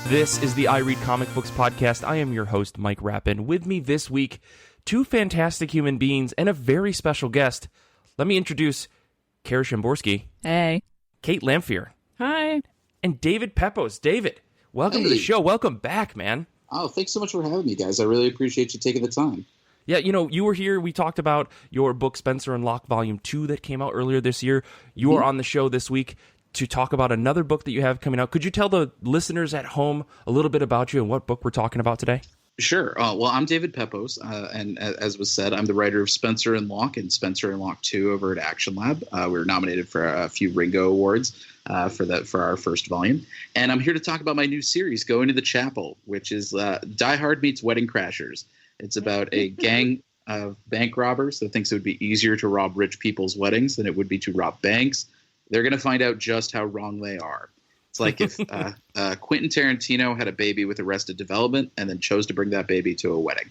This is the I Read Comic Books podcast. I am your host, Mike Rappin. With me this week, two fantastic human beings and a very special guest. Let me introduce Kara Shimborski. Hey. Kait Lamphere. Hi. And David Pepose. David, welcome to the show. Welcome back, man. Oh, thanks so much for having me, guys. I really appreciate you taking the time. Yeah, you know, you were here. We talked about your book, Spencer and Locke Volume 2, that came out earlier this year. You are on the show this week to talk about another book that you have coming out. Could you tell the listeners at home a little bit about you and what book we're talking about today? Sure. Well, I'm David Pepose, and as was said, I'm the writer of Spencer and Locke and Spencer and Locke 2 over at Action Lab. We were nominated for a few Ringo Awards for our first volume. And I'm here to talk about my new series, Going to the Chapel, which is Die Hard meets Wedding Crashers. It's about a gang of bank robbers that thinks it would be easier to rob rich people's weddings than it would be to rob banks. They're going to find out just how wrong they are. It's like if Quentin Tarantino had a baby with Arrested Development and then chose to bring that baby to a wedding.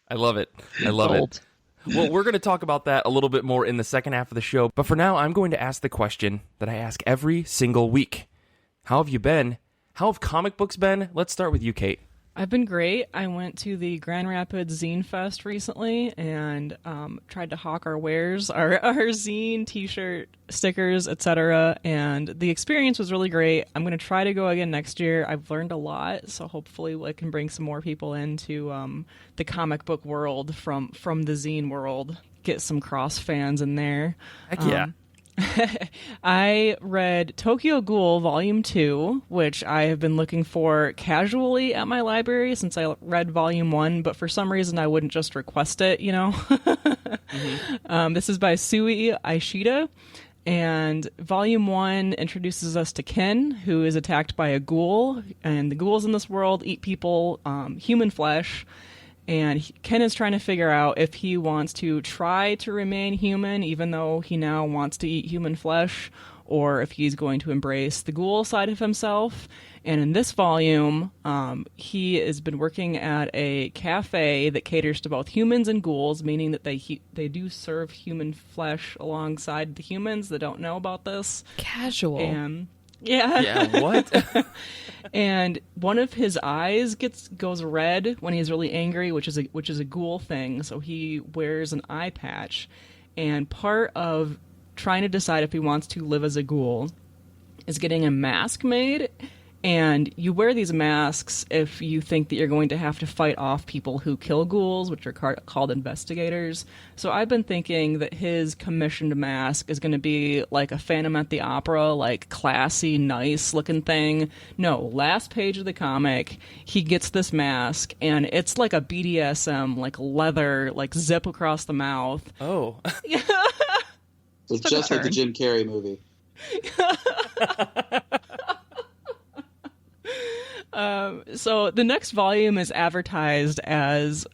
I love it. I love it. Well, we're going to talk about that a little bit more in the second half of the show. But for now, I'm going to ask the question that I ask every single week. How have you been? How have comic books been? Let's start with you, Kait. I've been great. I went to the Grand Rapids Zine Fest recently and tried to hawk our wares, our zine, t-shirt, stickers, etc. And the experience was really great. I'm going to try to go again next year. I've learned a lot, so hopefully I can bring some more people into the comic book world from the zine world. Get some cross fans in there. Heck yeah. I read Tokyo Ghoul Volume 2, which I have been looking for casually at my library since I read Volume 1, but for some reason I wouldn't just request it, you know? This is by Sui Aishida, and Volume 1 introduces us to Ken, who is attacked by a ghoul, and the ghouls in this world eat people, human flesh. And Ken is trying to figure out if he wants to try to remain human, even though he now wants to eat human flesh, or if he's going to embrace the ghoul side of himself. And in this volume, he has been working at a cafe that caters to both humans and ghouls, meaning that they do serve human flesh alongside the humans that don't know about this. Casual. And yeah, what? And one of his eyes goes red when he's really angry, which is a ghoul thing. So he wears an eye patch, and part of trying to decide if he wants to live as a ghoul is getting a mask made. And you wear these masks if you think that you're going to have to fight off people who kill ghouls, which are called investigators. So I've been thinking that his commissioned mask is going to be like a Phantom at the Opera, like classy, nice-looking thing. No, last page of the comic, he gets this mask, and it's like a BDSM, like leather, like zip across the mouth. Oh. So just like the Jim Carrey movie. So the next volume is advertised as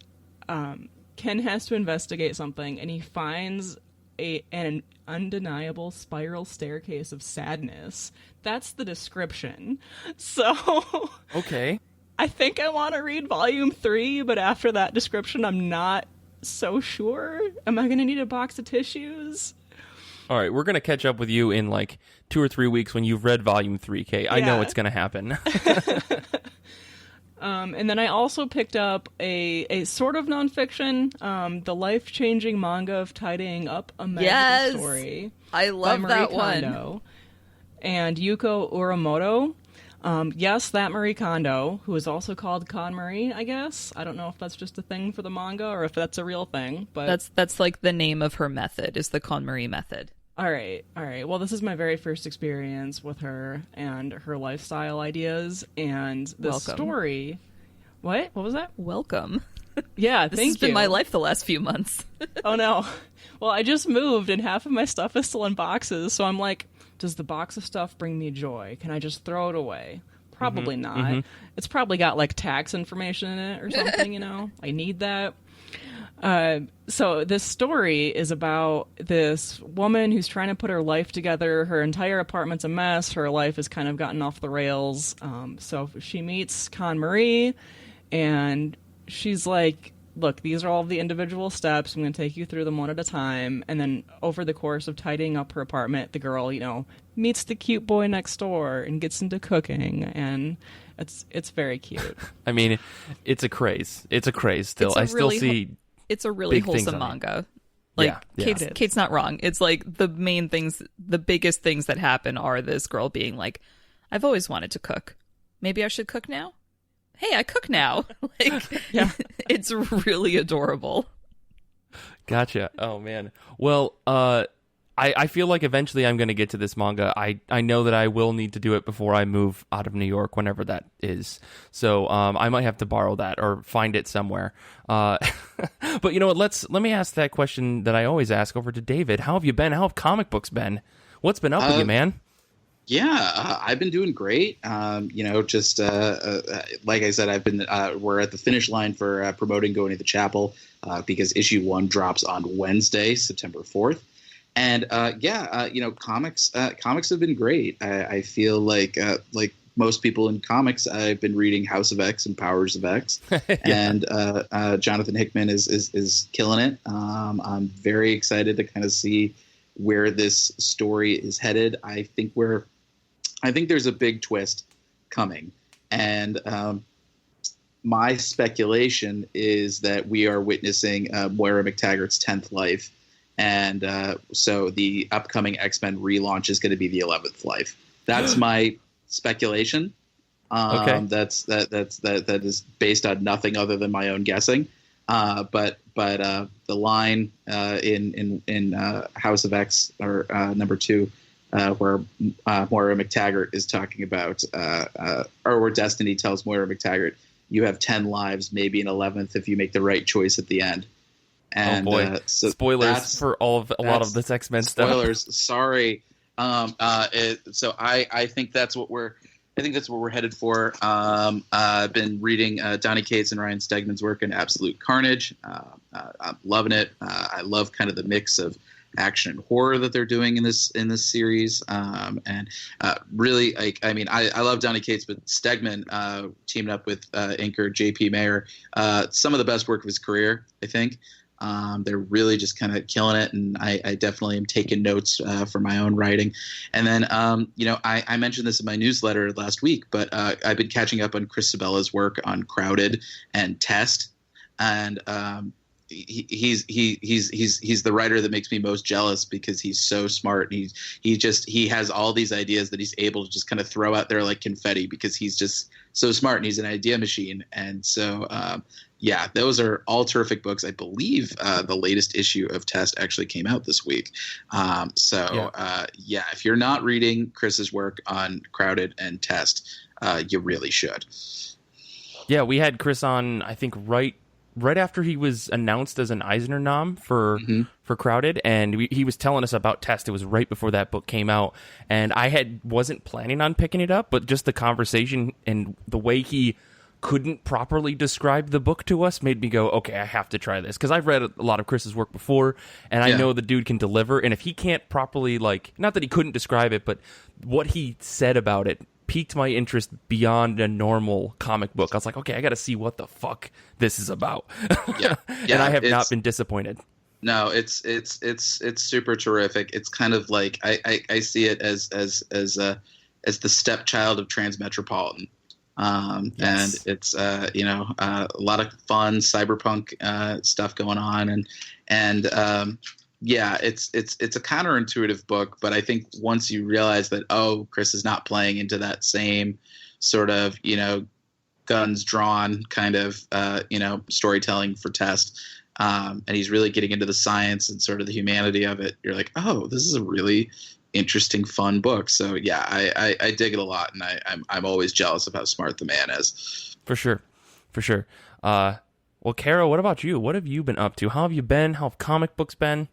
Ken has to investigate something, and he finds an undeniable spiral staircase of sadness. That's the description. So Okay. I think I want to read volume 3, but after that description, I'm not so sure. Am I going to need a box of tissues? All right, we're going to catch up with you in like 2 or 3 weeks when you've read Volume 3, Kait. I know it's going to happen. And then I also picked up a sort of nonfiction, the life-changing manga of tidying up a magical story. I love that one. Kondo and Yuko Uramoto. Yes, that Marie Kondo, who is also called Con Marie, I guess. I don't know if that's just a thing for the manga or if that's a real thing. But That's like the name of her method, is the Con Marie method. All right. Well, this is my very first experience with her and her lifestyle ideas and the story. What was that? Welcome. Yeah, This has been my life the last few months. Oh, no. Well, I just moved and half of my stuff is still in boxes. So I'm like, does the box of stuff bring me joy? Can I just throw it away? Probably not. Mm-hmm. It's probably got like tax information in it or something, you know? I need that. So this story is about this woman who's trying to put her life together. Her entire apartment's a mess. Her life has kind of gotten off the rails. So she meets Con Marie, and she's like, look, these are all the individual steps. I'm going to take you through them one at a time. And then over the course of tidying up her apartment, the girl, meets the cute boy next door and gets into cooking. And it's very cute. I mean, it's a craze. It's a craze still. I still see it's a really big things wholesome on it. manga. Like, Yeah. Kate's not wrong. It's like the main things, the biggest things that happen are this girl being like, I've always wanted to cook. Maybe I should cook now? Hey, I cook now. Like, Yeah. It's really adorable. Gotcha. Oh man. Well, I feel like eventually I'm going to get to this manga. I know that I will need to do it before I move out of New York, whenever that is. So I might have to borrow that or find it somewhere. But you know what? Let me ask that question that I always ask over to David. How have you been? How have comic books been? What's been up with you, man? Yeah, I've been doing great. Just like I said, I've been. We're at the finish line for promoting Going to the Chapel because issue 1 drops on Wednesday, September 4th, and comics have been great. I feel like most people in comics, I've been reading House of X and Powers of X, and Jonathan Hickman is killing it. I'm very excited to kind of see where this story is headed. I think there's a big twist coming, and my speculation is that we are witnessing Moira McTaggart's 10th life, and so the upcoming X-Men relaunch is going to be the 11th life. That's my speculation. Okay. That is based on nothing other than my own guessing. But the line in House of X or number 2, where Moira McTaggart is talking about, or where Destiny tells Moira McTaggart, "You have 10 lives, maybe an 11th if you make the right choice at the end." And oh boy, so spoilers for a lot of this X-Men stuff. Spoilers, sorry. So I think that's what we're. I think that's what we're headed for. I've been reading Donny Cates and Ryan Stegman's work in Absolute Carnage. I'm loving it. I love kind of the mix of action and horror that they're doing in this series. Really, I love Donny Cates, but Stegman teaming up with inker J.P. Mayer, some of the best work of his career, I think. They're really just kind of killing it, and I definitely am taking notes for my own writing. And then, I mentioned this in my newsletter last week, but I've been catching up on Chris Sabella's work on Crowded and Test, and he's the writer that makes me most jealous because he's so smart. And he has all these ideas that he's able to just kind of throw out there like confetti because he's just so smart and he's an idea machine. And so, those are all terrific books. I believe the latest issue of Test actually came out this week. If you're not reading Chris's work on Crowded and Test, you really should. Yeah, we had Chris on, I think, right after he was announced as an Eisner nom for Crowded, and he was telling us about Test. It was right before that book came out, and I wasn't planning on picking it up, but just the conversation and the way he couldn't properly describe the book to us made me go, okay, I have to try this, because I've read a lot of Chris's work before, and I know the dude can deliver, and if he can't properly, not that he couldn't describe it, but what he said about it piqued my interest beyond a normal comic book. I was like, okay, I got to see what the fuck this is about. And I have not been disappointed. No, it's super terrific. It's kind of like I see it as the stepchild of Transmetropolitan. And it's a lot of fun cyberpunk stuff going on, and it's a counterintuitive book, but I think once you realize that Chris is not playing into that same sort of guns drawn kind of storytelling for Test, and he's really getting into the science and sort of the humanity of it, you're like, this is a really interesting, fun book. So I dig it a lot, and I'm always jealous of how smart the man is. For sure. Well, Kara, what about you? What have you been up to? How have you been? How have comic books been?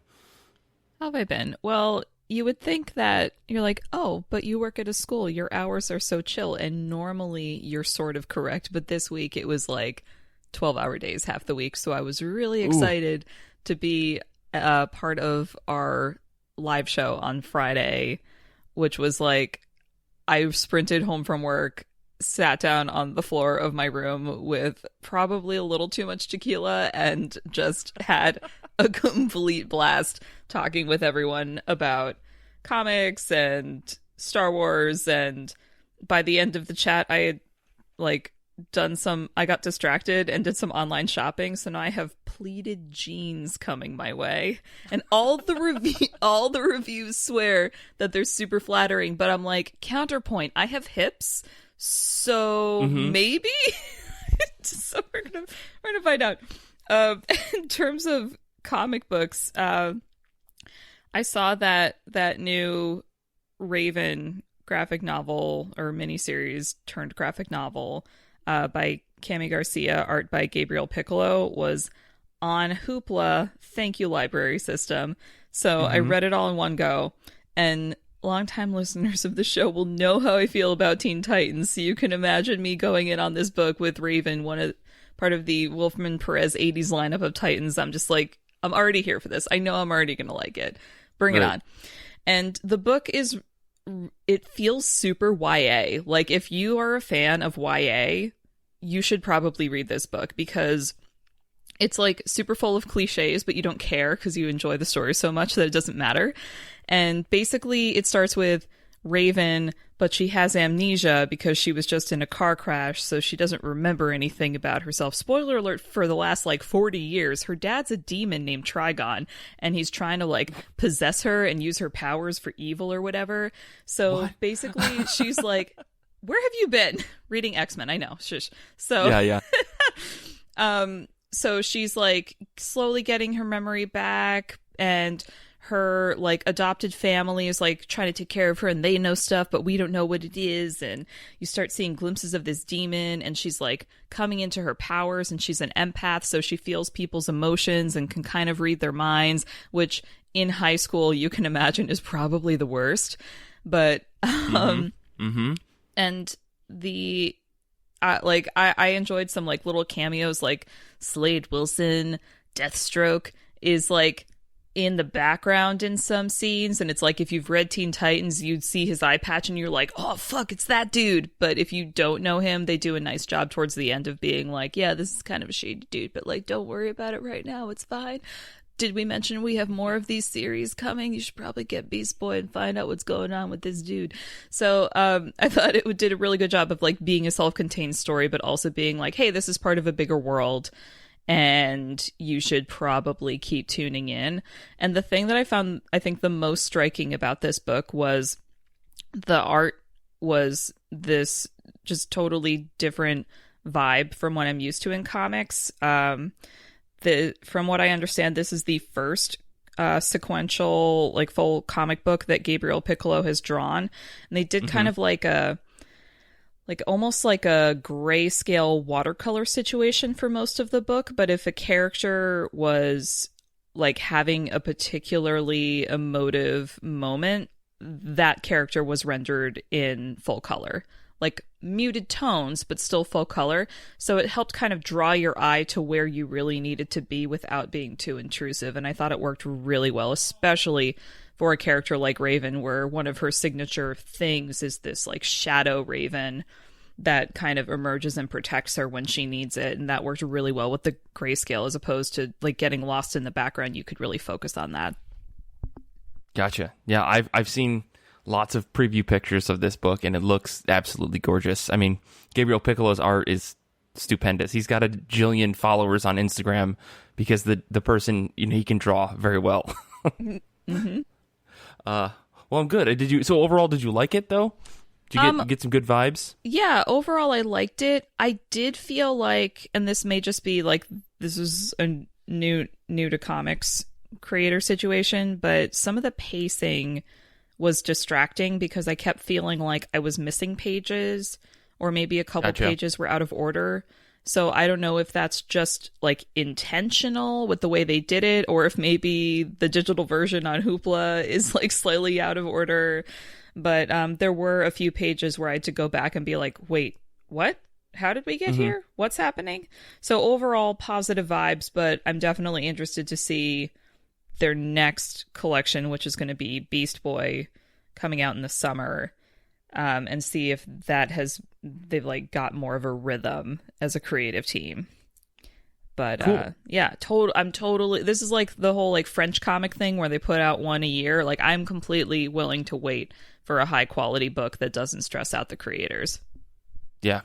How have I been? Well, you would think that you're like, but you work at a school, your hours are so chill, and normally you're sort of correct, but this week it was like 12-hour days half the week, so I was really excited to be part of our live show on Friday, which was like, I sprinted home from work sat down on the floor of my room with probably a little too much tequila and just had a complete blast talking with everyone about comics and Star Wars. And by the end of the chat, I had I got distracted and did some online shopping, so now I have pleated jeans coming my way, and all the reviews swear that they're super flattering, but I'm like, counterpoint, I have hips, so maybe. So we're gonna find out. In terms of comic books, I saw that new Raven graphic novel or miniseries turned graphic novel by Cami Garcia, art by Gabriel Piccolo, was on Hoopla. Thank you, library system. So I read it all in one go, and longtime listeners of the show will know how I feel about Teen Titans, so you can imagine me going in on this book with Raven, part of the Wolfman Perez 80s lineup of Titans. I'm just like, I'm already here for this. I know I'm already going to like it. Bring it on. And the book it feels super YA. Like, if you are a fan of YA, you should probably read this book, because it's like super full of cliches, but you don't care because you enjoy the story so much that it doesn't matter. And basically it starts with Raven, but she has amnesia because she was just in a car crash, so she doesn't remember anything about herself. Spoiler alert, for the last 40 years, her dad's a demon named Trigon, and he's trying to possess her and use her powers for evil or whatever. So basically she's like, where have you been? Reading X-Men, I know. Shush. So yeah. So she's slowly getting her memory back, and her adopted family is trying to take care of her, and they know stuff, but we don't know what it is. And you start seeing glimpses of this demon, and she's coming into her powers, and she's an empath, so she feels people's emotions and can kind of read their minds, which in high school you can imagine is probably the worst. But and the I enjoyed some little cameos, Slade Wilson, Deathstroke is in the background in some scenes, and it's if you've read Teen Titans, you'd see his eye patch and you're like, oh fuck, it's that dude. But if you don't know him, they do a nice job towards the end of being yeah, this is kind of a shady dude, but don't worry about it right now, it's fine. Did we mention we have more of these series coming? You should probably get Beast Boy and find out what's going on with this dude. So I thought it did a really good job of being a self-contained story, but also being hey, this is part of a bigger world, and you should probably keep tuning in. And the thing that I found, I think, the most striking about this book was the art was this just totally different vibe from what I'm used to in comics. From what I understand, this is the first sequential, full comic book that Gabriel Piccolo has drawn. And they did kind of almost like a grayscale watercolor situation for most of the book. But if a character was having a particularly emotive moment, that character was rendered in full color. Muted tones, but still full color. So it helped kind of draw your eye to where you really needed to be without being too intrusive. And I thought it worked really well, especially for a character like Raven, where one of her signature things is this shadow raven that kind of emerges and protects her when she needs it. And that worked really well with the grayscale, as opposed to getting lost in the background. You could really focus on that. Gotcha. Yeah, I've seen lots of preview pictures of this book, and it looks absolutely gorgeous. I mean, Gabriel Piccolo's art is stupendous. He's got a jillion followers on Instagram because the person, he can draw very well. Well, I'm good. So overall, did you like it though? Did you get some good vibes? Yeah, overall I liked it. I did feel and this may just be this is a new to comics creator situation, but some of the pacing was distracting because I kept feeling I was missing pages, or maybe a couple pages were out of order. So I don't know if that's just intentional with the way they did it, or if maybe the digital version on Hoopla is slightly out of order. But there were a few pages where I had to go back and be wait, what? How did we get here? What's happening? So overall, positive vibes, but I'm definitely interested to see their next collection, which is going to be Beast Boy, coming out in the summer. and see if they've like got more of a rhythm as a creative team. But cool. yeah, I'm totally. This is like the whole like French comic thing where they put out one a year. Like I'm completely willing to wait for a high quality book that doesn't stress out the creators. Yeah.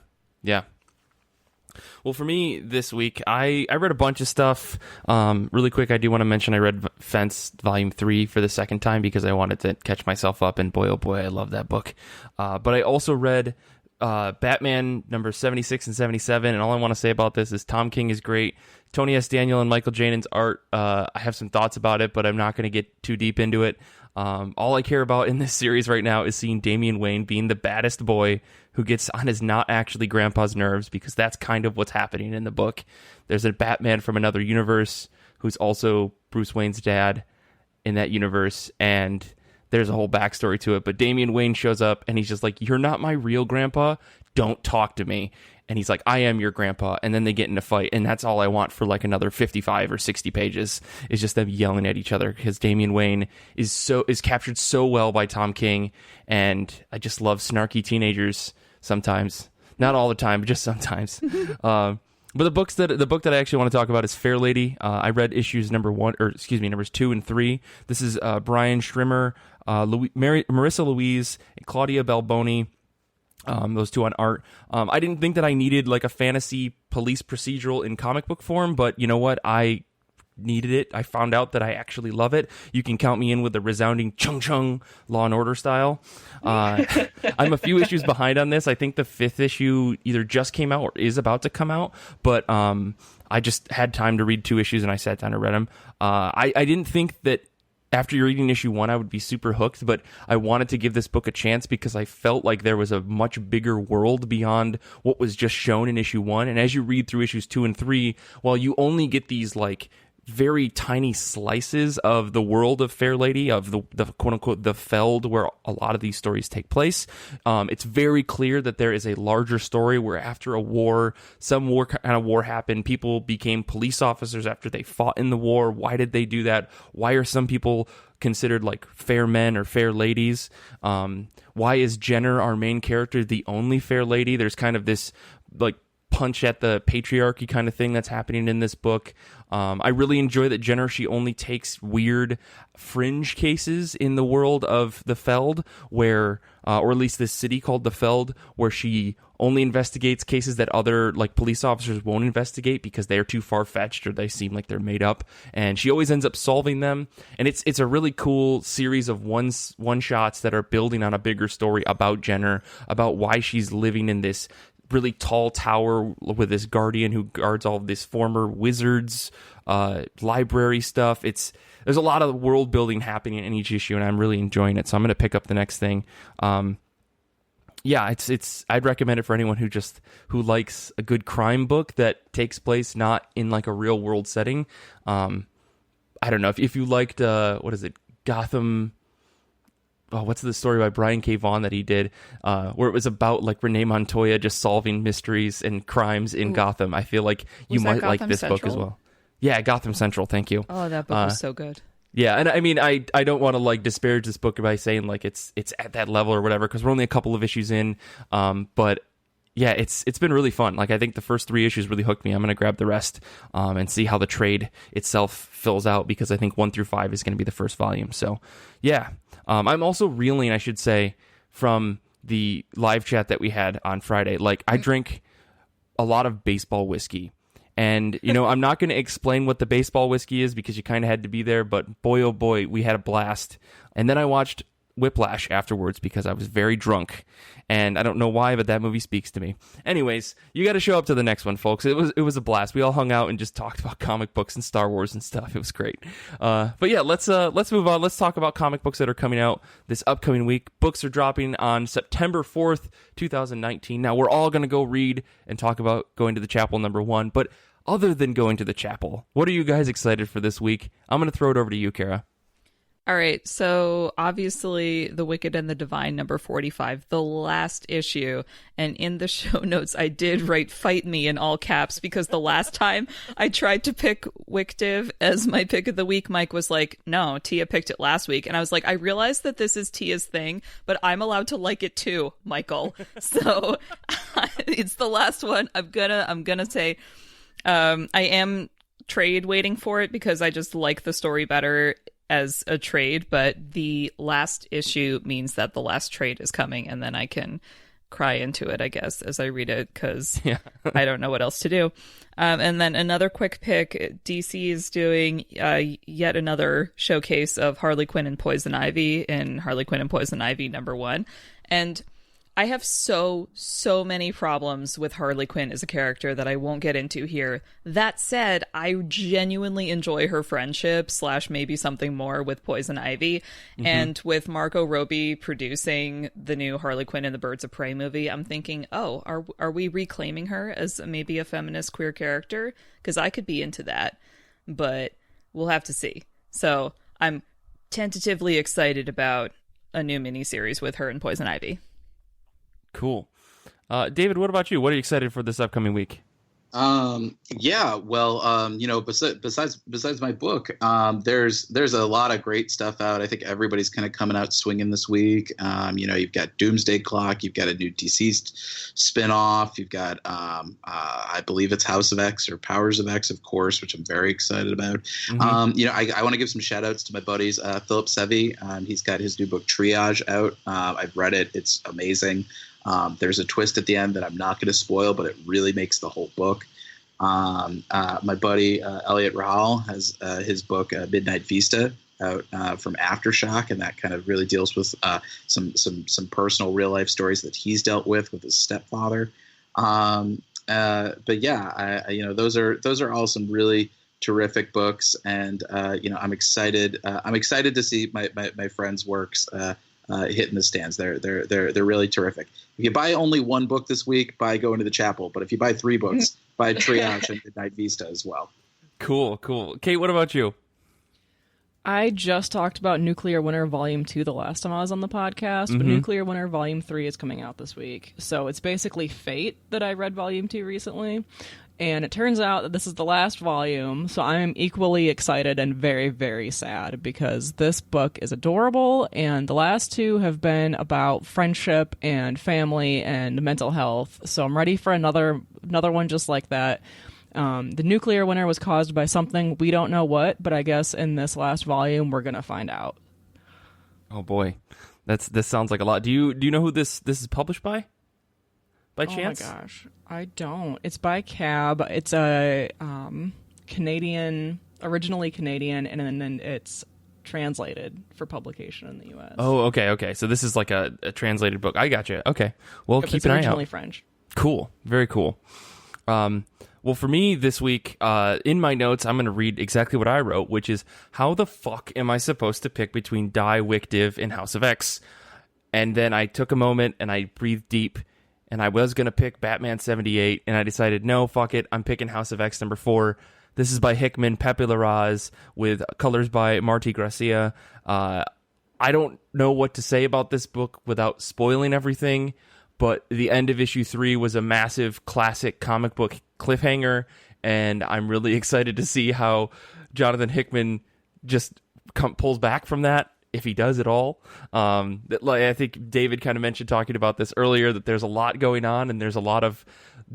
Well, for me this week, I read a bunch of stuff. Really quick, I do want to mention I read Fence Volume 3 for the second time because I wanted to catch myself up, and boy, oh boy, I love that book. But I also read Batman number 76 and 77, and all I want to say about this is Tom King is great. Tony S. Daniel and Michael Janon's art, I have some thoughts about it, but I'm not going to get too deep into it. All I care about in this series right now is seeing Damian Wayne being the baddest boy who gets on his not actually grandpa's nerves, because that's kind of what's happening in the book. There's a Batman from another universe who's also Bruce Wayne's dad in that universe, and there's a whole backstory to it. But Damian Wayne shows up, and he's just like, "You're not my real grandpa. Don't talk to me." And he's like, "I am your grandpa." And then they get in a fight, and that's all I want for like another 55 or 60 pages is just them yelling at each other, because Damian Wayne is captured so well by Tom King, and I just love snarky teenagers sometimes. Not all the time, but just sometimes. But the book that I actually want to talk about is Fairlady. I read numbers 2 and 3. This is Brian Schrimmer, Marissa Louise, and Claudia Balboni. Those two on art. I didn't think that I needed like a fantasy police procedural in comic book form, but you know what? I needed it. I found out that I actually love it. You can count me in with a resounding chung chung Law and Order style. I'm a few issues behind on this. I think the 5th issue either just came out or is about to come out, but I just had time to read 2 issues and I sat down and read them. I didn't think that after you're reading issue 1, I would be super hooked, but I wanted to give this book a chance because I felt like there was a much bigger world beyond what was just shown in issue 1. And as you read through issues 2 and 3, while you only get these like very tiny slices of the world of Fairlady, of the quote-unquote the Feld, where a lot of these stories take place. It's very clear that there is a larger story where after a war, some kind of war happened, people became police officers after they fought in the war. Why did they do that? Why are some people considered like fair men or fair ladies? Why is Jenner, our main character, the only fair lady? There's kind of this like punch at the patriarchy kind of thing that's happening in this book. I really enjoy that Jenner, she only takes weird fringe cases in the world of the Feld, where, or at least this city called the Feld, where she only investigates cases that other like police officers won't investigate because they're too far-fetched or they seem like they're made up, and she always ends up solving them. And it's a really cool series of one-shots that are building on a bigger story about Jenner, about why she's living in this really tall tower with this guardian who guards all of this former wizards library stuff. There's a lot of world building happening in each issue, and I'm really enjoying it. So I'm going to pick up the next thing. Yeah, I'd recommend it for anyone who likes a good crime book that takes place not in like a real world setting. I don't know if you liked what is it, Gotham. Oh, what's the story by Brian K. Vaughan that he did, where it was about like Renee Montoya just solving mysteries and crimes in Gotham? I feel like you might like this book as well. Yeah, Gotham Central. Thank you. Oh, that book was so good. Yeah, and I mean, I don't want to like disparage this book by saying like it's at that level or whatever, because we're only a couple of issues in. But yeah, it's been really fun. Like I think the first 3 issues really hooked me. I'm gonna grab the rest and see how the trade itself fills out, because I think 1 through 5 is gonna be the first volume. So yeah. I'm also reeling, I should say, from the live chat that we had on Friday. Like, I drink a lot of baseball whiskey. And, you know, I'm not going to explain what the baseball whiskey is because you kind of had to be there. But boy, oh boy, we had a blast. And then I watched Whiplash afterwards because I was very drunk. And I don't know why, but that movie speaks to me. Anyways, you got to show up to the next one, folks. It was a blast. We all hung out and just talked about comic books and Star Wars and stuff. It was great. But yeah, let's move on. Let's talk about comic books that are coming out this upcoming week. Books are dropping on September 4th, 2019. Now, we're all going to go read and talk about going to the chapel number 1. But other than going to the chapel, what are you guys excited for this week? I'm going to throw it over to you, Kara. All right, so obviously The Wicked and the Divine, number 45, the last issue. And in the show notes, I did write "Fight Me" in all caps, because the last time I tried to pick Wicked as my pick of the week, Mike was like, no, Tia picked it last week. And I was like, I realize that this is Tia's thing, but I'm allowed to like it too, Michael. So it's the last one. I'm gonna say I am trade waiting for it because I just like the story better as a trade, but the last issue means that the last trade is coming, and then I can cry into it, I guess, as I read it, because I don't know what else to do. And then another quick pick, DC is doing yet another showcase of Harley Quinn and Poison Ivy in Harley Quinn and Poison Ivy #1. And I have so many problems with Harley Quinn as a character that I won't get into here. That said, I genuinely enjoy her friendship / maybe something more with Poison Ivy. Mm-hmm. And with Margot Robbie producing the new Harley Quinn and the Birds of Prey movie, I'm thinking, oh, are we reclaiming her as maybe a feminist queer character? Because I could be into that, but we'll have to see. So I'm tentatively excited about a new miniseries with her and Poison Ivy. Cool. David, what about you? What are you excited for this upcoming week? Besides my book, there's a lot of great stuff out. I think everybody's kind of coming out swinging this week. You've got Doomsday Clock, you've got a new DC spinoff, you've got I believe it's House of X or Powers of X, of course, which I'm very excited about. Mm-hmm. I want to give some shout outs to my buddies, Philip Sevi. He's got his new book Triage out. I've read it. It's amazing. There's a twist at the end that I'm not going to spoil, but it really makes the whole book. My buddy Elliot Rahal has his book Midnight Vista out from Aftershock, and that kind of really deals with some personal real life stories that he's dealt with his stepfather. But yeah, those are all some really terrific books, and I'm excited. I'm excited to see my friends' works hitting the stands. They're really terrific. If you buy only one book this week, buy Go Into the Chapel. But if you buy 3 books, buy Triage and Midnight Vista as well. Cool. Kate, what about you? I just talked about Nuclear Winter Volume 2 the last time I was on the podcast, but Nuclear Winter Volume 3 is coming out this week. So it's basically Fate that I read Volume 2 recently. And it turns out that this is the last volume, so I'm equally excited and very, very sad because this book is adorable, and the last 2 have been about friendship and family and mental health, so I'm ready for another one just like that. The nuclear winter was caused by something, we don't know what, but I guess in this last volume we're going to find out. Oh boy, this sounds like a lot. Do you know who this is published by? By chance? Oh my gosh, I don't. It's by Cab. It's a Canadian, originally Canadian, and then it's translated for publication in the U.S. Oh, okay. So this is like a translated book. I gotcha. Okay, well, keep an eye out. It's originally French. Cool, very cool. Well, for me this week, in my notes, I'm going to read exactly what I wrote, which is, how the fuck am I supposed to pick between Die, Wick, Div, and House of X? And then I took a moment and I breathed deep. And I was going to pick Batman 78, and I decided, no, fuck it, I'm picking House of X #4. This is by Hickman, Pepe Larraz, with colors by Marty Gracia. I don't know what to say about this book without spoiling everything, but the end of issue 3 was a massive classic comic book cliffhanger, and I'm really excited to see how Jonathan Hickman just pulls back from that, if he does at all. I think David kind of mentioned talking about this earlier, that there's a lot going on and there's a lot of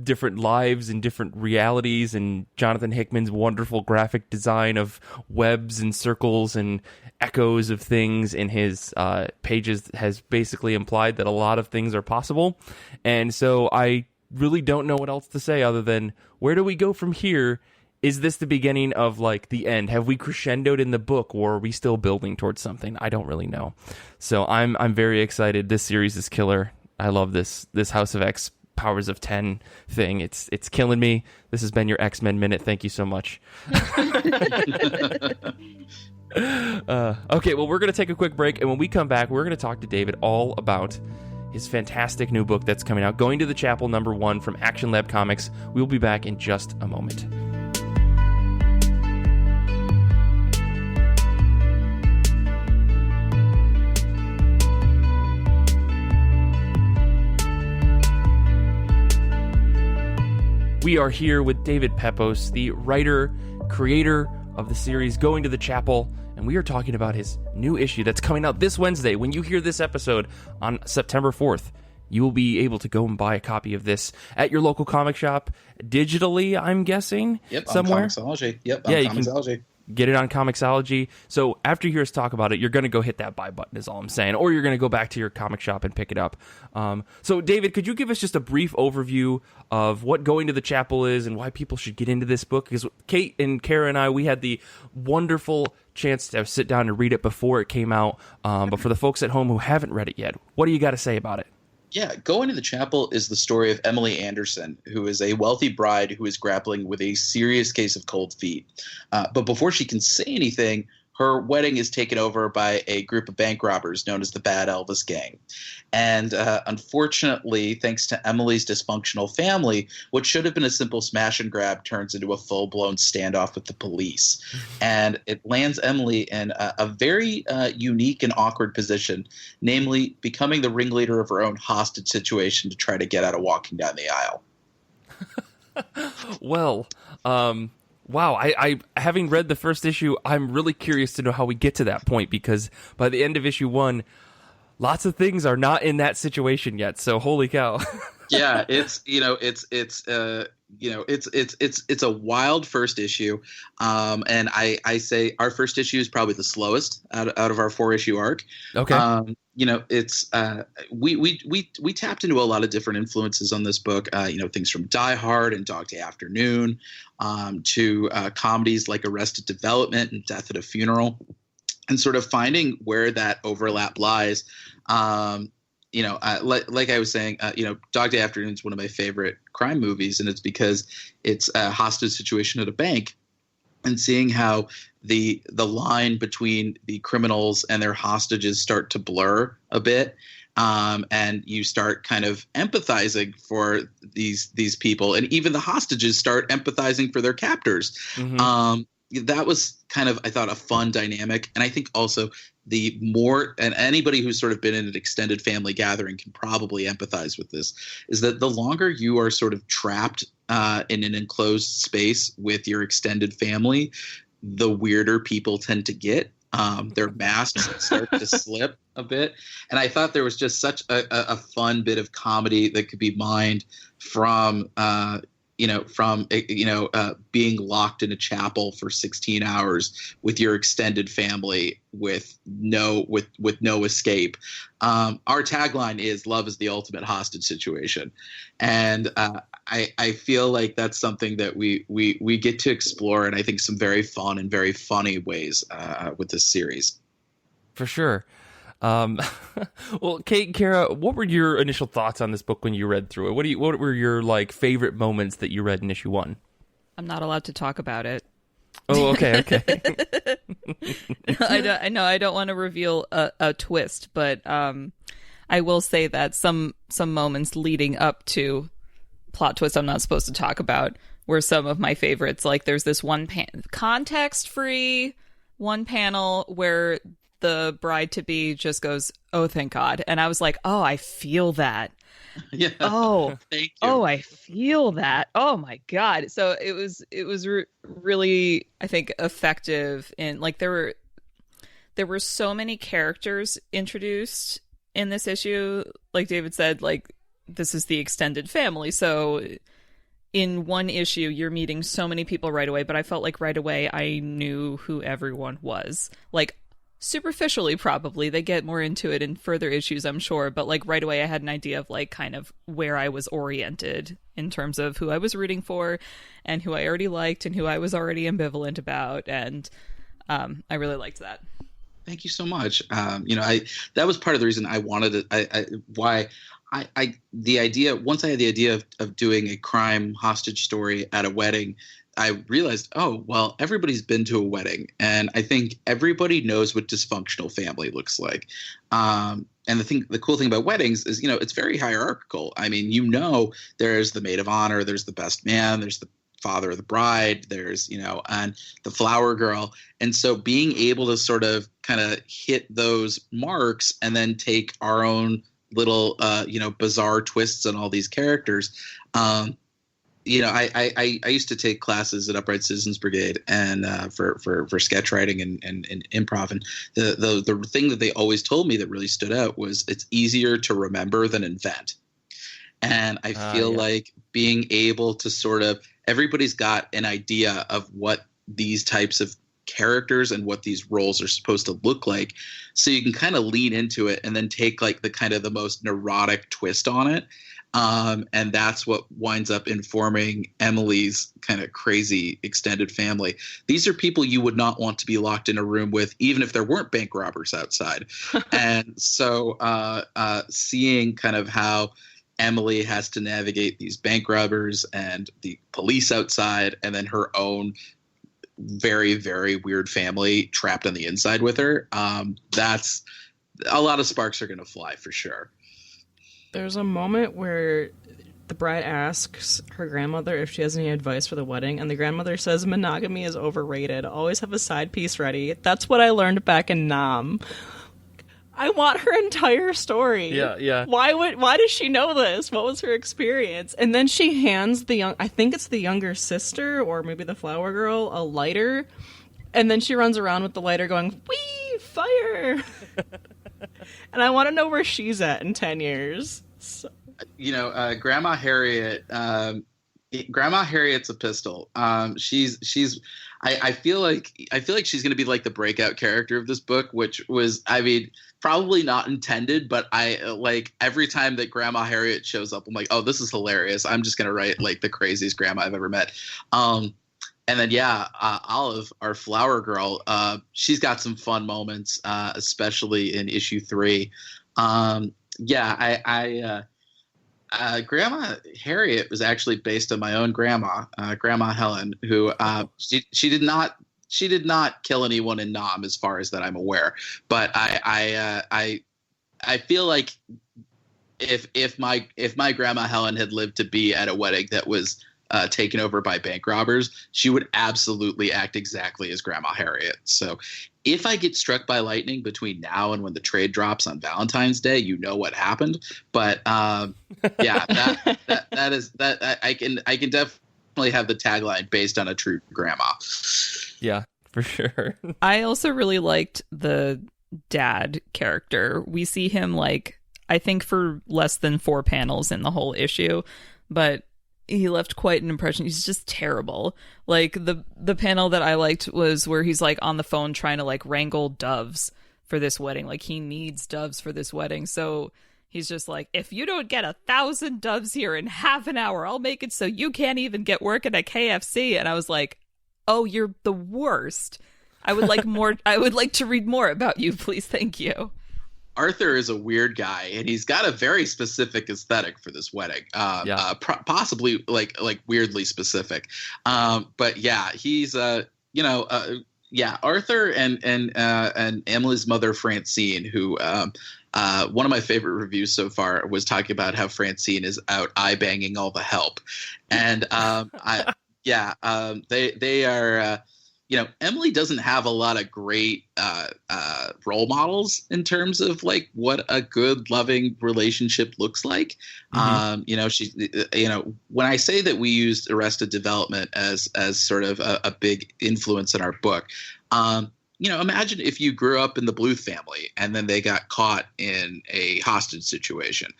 different lives and different realities, and Jonathan Hickman's wonderful graphic design of webs and circles and echoes of things in his pages has basically implied that a lot of things are possible. And so I really don't know what else to say other than, where do we go from here? Is this the beginning of like the end? Have we crescendoed in the book, or are we still building towards something? I don't really know. So I'm very excited. This series is killer. I love this House of X Powers of 10 thing. It's killing me. This has been your X-Men Minute. Thank you so much. Okay, well, we're going to take a quick break, and when we come back, we're going to talk to David all about his fantastic new book that's coming out, Going to the Chapel #1 from Action Lab Comics. We'll be back in just a moment. We are here with David Pepose, the writer, creator of the series Going to the Chapel, and we are talking about his new issue that's coming out this Wednesday. When you hear this episode on September 4th, you will be able to go and buy a copy of this at your local comic shop, digitally, I'm guessing, somewhere. On Comixology. Yep, on Comixology. Get it on Comixology. So after you hear us talk about it, you're going to go hit that buy button is all I'm saying. Or you're going to go back to your comic shop and pick it up. So David, could you give us just a brief overview of what Going to the Chapel is and why people should get into this book? Because Kait and Kara and I, we had the wonderful chance to sit down and read it before it came out. But for the folks at home who haven't read it yet, what do you got to say about it? Yeah, Going to the Chapel is the story of Emily Anderson, who is a wealthy bride who is grappling with a serious case of cold feet. But before she can say anything, her wedding is taken over by a group of bank robbers known as the Bad Elvis Gang. And unfortunately, thanks to Emily's dysfunctional family, what should have been a simple smash and grab turns into a full-blown standoff with the police. And it lands Emily in a very unique and awkward position, namely becoming the ringleader of her own hostage situation to try to get out of walking down the aisle. Well, wow, I having read the first issue, I'm really curious to know how we get to that point, because by the end of issue 1, lots of things are not in that situation yet. So holy cow. Yeah, it's a wild first issue. And I say our first issue is probably the slowest out of our 4-issue arc. Okay. It's we tapped into a lot of different influences on this book. Things from Die Hard and Dog Day Afternoon, to comedies like Arrested Development and Death at a Funeral, and sort of finding where that overlap lies. Like I was saying, Dog Day Afternoon is one of my favorite crime movies, and it's because it's a hostage situation at a bank, and seeing how the line between the criminals and their hostages start to blur a bit, and you start kind of empathizing for these people, and even the hostages start empathizing for their captors. Mm-hmm. That was kind of, I thought, a fun dynamic. And I think also and anybody who's sort of been in an extended family gathering can probably empathize with this, is that the longer you are sort of trapped in an enclosed space with your extended family, the weirder people tend to get. Their masks start to slip a bit. And I thought there was just such a fun bit of comedy that could be mined from being locked in a chapel for 16 hours with your extended family with no escape. Our tagline is "Love is the ultimate hostage situation," and I feel like that's something that we get to explore, and I think some very fun and very funny ways with this series. For sure. Well, Kait and Kara, what were your initial thoughts on this book when you read through it? What were your favorite moments that you read in issue 1? I'm not allowed to talk about it. Oh, okay. I don't want to reveal a twist, but I will say that some moments leading up to plot twist I'm not supposed to talk about were some of my favorites. Like there's this one context-free one panel where the bride-to-be just goes, "Oh, thank God." And I was like, oh, I feel that. Yeah. Oh, thank you. Oh, I feel that. Oh my God. So it was really, I think, effective in there were so many characters introduced in this issue. Like David said, this is the extended family. So in one issue, you're meeting so many people right away, but I felt like right away I knew who everyone was. Superficially, probably. They get more into it in further issues, I'm sure. But right away, I had an idea of kind of where I was oriented in terms of who I was rooting for and who I already liked and who I was already ambivalent about. And I really liked that. Thank you so much. That was part of the reason I wanted it. The idea, once I had the idea of doing a crime hostage story at a wedding, I realized, oh, well, everybody's been to a wedding, and I think everybody knows what dysfunctional family looks like. And the cool thing about weddings is, it's very hierarchical. I mean, there's the maid of honor, there's the best man, there's the father of the bride, there's, and the flower girl. And so being able to sort of kind of hit those marks and then take our own little, bizarre twists on all these characters, I used to take classes at Upright Citizens Brigade and for sketch writing and improv, and the thing that they always told me that really stood out was it's easier to remember than invent. And I feel like being able to sort of, everybody's got an idea of what these types of characters and what these roles are supposed to look like, so you can kind of lean into it and then take like the kind of the most neurotic twist on it. And that's what winds up informing Emily's kind of crazy extended family. These are people you would not want to be locked in a room with, even if there weren't bank robbers outside. And so seeing kind of how Emily has to navigate these bank robbers and the police outside, and then her own very, very weird family trapped on the inside with her. That's a lot of sparks are going to fly for sure. There's a moment where the bride asks her grandmother if she has any advice for the wedding, and the grandmother says monogamy is overrated. Always have a side piece ready. That's what I learned back in Nam. I want her entire story. Yeah. Why does she know this? What was her experience? And then she hands I think it's the younger sister, or maybe the flower girl, a lighter. And then she runs around with the lighter going, "Wee, fire!" And I want to know where she's at in 10 years. So. Grandma Harriet. Grandma Harriet's a pistol. She's. I feel like she's going to be like the breakout character of this book, which was, I mean, probably not intended, but I like every time that Grandma Harriet shows up, I'm like, oh, this is hilarious. I'm just going to write like the craziest grandma I've ever met. And then, Olive, our flower girl, she's got some fun moments, especially in issue 3. Grandma Harriet was actually based on my own grandma, Grandma Helen, who she did not kill anyone in Nam, as far as that I'm aware. But I feel like if my Grandma Helen had lived to be at a wedding that was taken over by bank robbers, she would absolutely act exactly as Grandma Harriet. So if I get struck by lightning between now and when the trade drops on Valentine's Day, you know what happened. But I can definitely have the tagline based on a true grandma. Yeah, for sure. I also really liked the dad character. We see him like, I think for less than 4 panels in the whole issue, but he left quite an impression. He's just terrible. Like the panel that I liked was where he's like on the phone trying to like wrangle doves for this wedding. Like he needs doves for this wedding. So he's just like, if you don't get 1,000 doves here in half an hour, I'll make it so you can't even get work at a KFC. And I was like, oh, you're the worst. I would like more. I would like to read more about you, please. Thank you. Arthur is a weird guy, and he's got a very specific aesthetic for this wedding. Possibly like weirdly specific. But yeah, he's Arthur and Emily's mother Francine, who one of my favorite reviews so far was talking about how Francine is out eye banging all the help, and they are. Emily doesn't have a lot of great role models in terms of like what a good, loving relationship looks like. Mm-hmm. When I say that we used Arrested Development as sort of a big influence in our book, imagine if you grew up in the Bluth family and then they got caught in a hostage situation.